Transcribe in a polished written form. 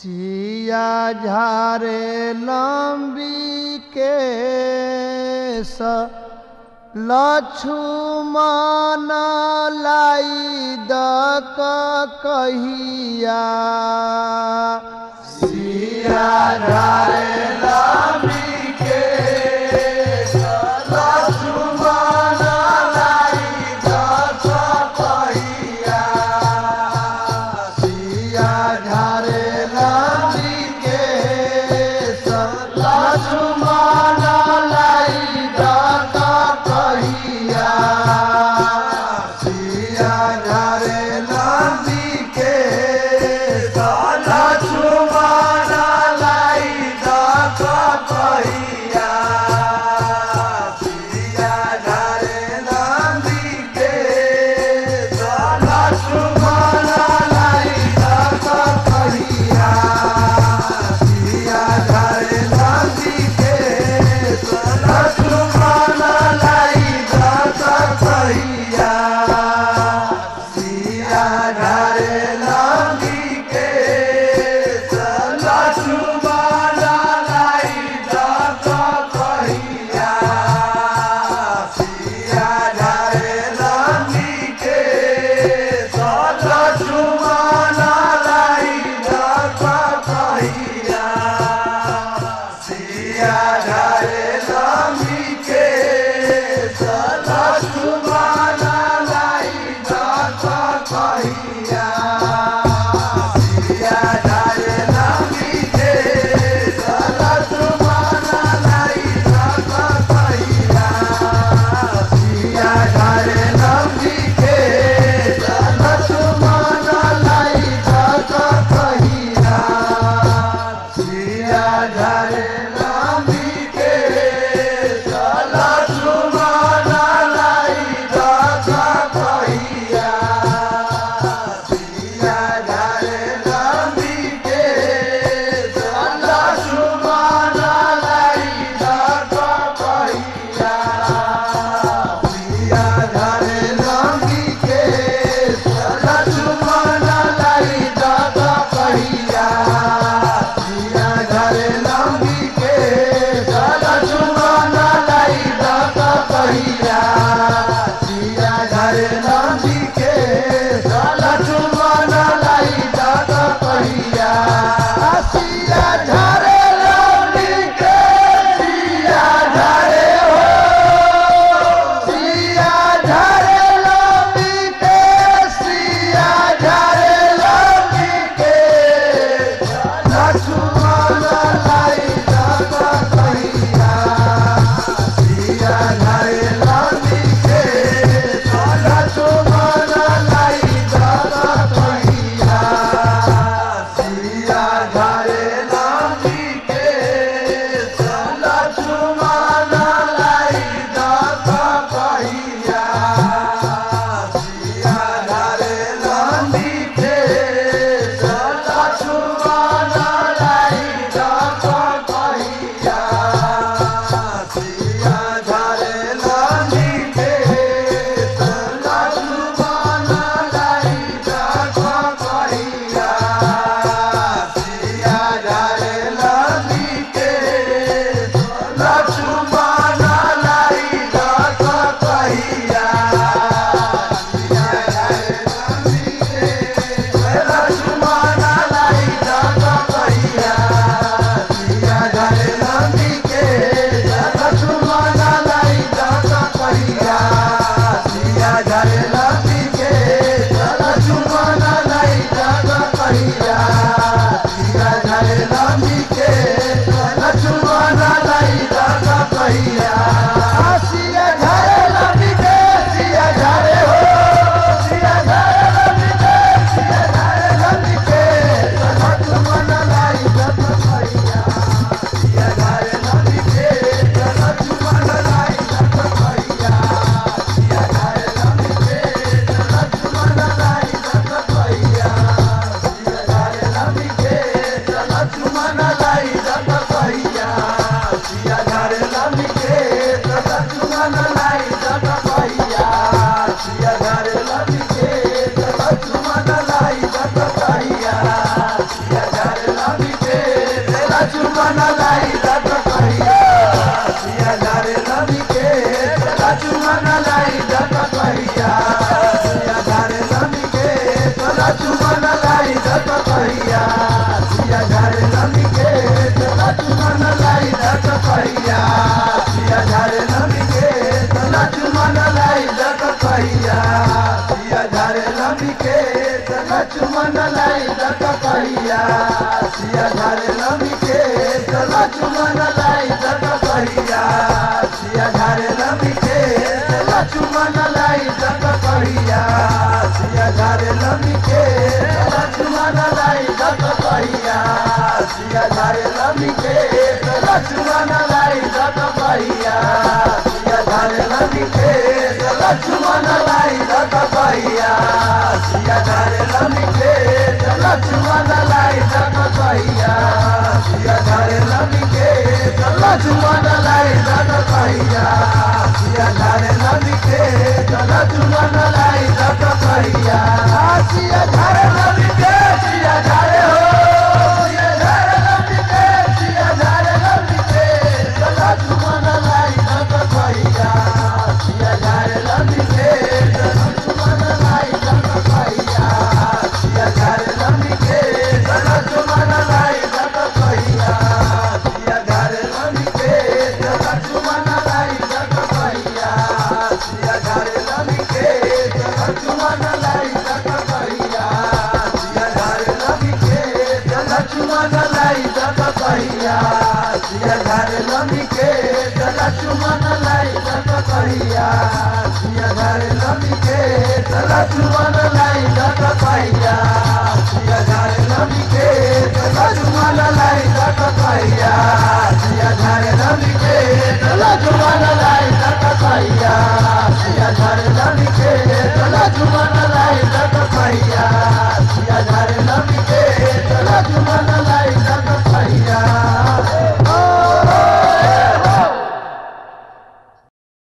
सिया झारे लंबी केस लक्ष्मण लाई दक कहिया। सिया झारे लंबी केस लक्ष्मण लाई दक कहिया। सिया झारे लंबी केस लक्ष्मण लाई दक कहिया। सिया झारे लंबी केस लक्ष्मण लाई दक सिया झारे लमी के लक्ष्मण लाई जग कहिया सिया झारे लमी के लक्ष्मण लाई जग कहिया सिया झारे लमी के लक्ष्मण लाई जग कहिया सिया झारे लमी के लक्ष्मण लाई जग कहिया सिया झारे लमी के लक्ष्मण लाई जग कहिया सिया झारे लमी के लक्ष्मण लाई जग कहिया सिया झारे लमी के लक्ष्मण लाई जग कहिया सिया झारे लमी के लक्ष्मण लाई जग कहिया सिया झारे लमी के सिया झारे हो सिया झारे लमी के सिया झारे लमी के लक्ष्मण लाई जग कहिया सिया झारे लमी के लक्ष्मण लाई जग कहिया सिया झारे लमी के लक्ष्मण लाई जग कहिया सिया झारे लमी के लक्ष्मण लाई जग कहिया सिया झारे लमी के लक्ष्मण लाई जग कहिया सिया झारे लमी के लक्ष्मण लाई जग कहिया सिया झारे लमी के लक्ष्मण लाई जग कहिया सिया झारे लमी के लक्ष्मण लाई जग कहिया सिया झारे लमी के लक्ष्मण लाई जग कहिया सिया झारे लमी के लक्ष्मण लाई जग कहिया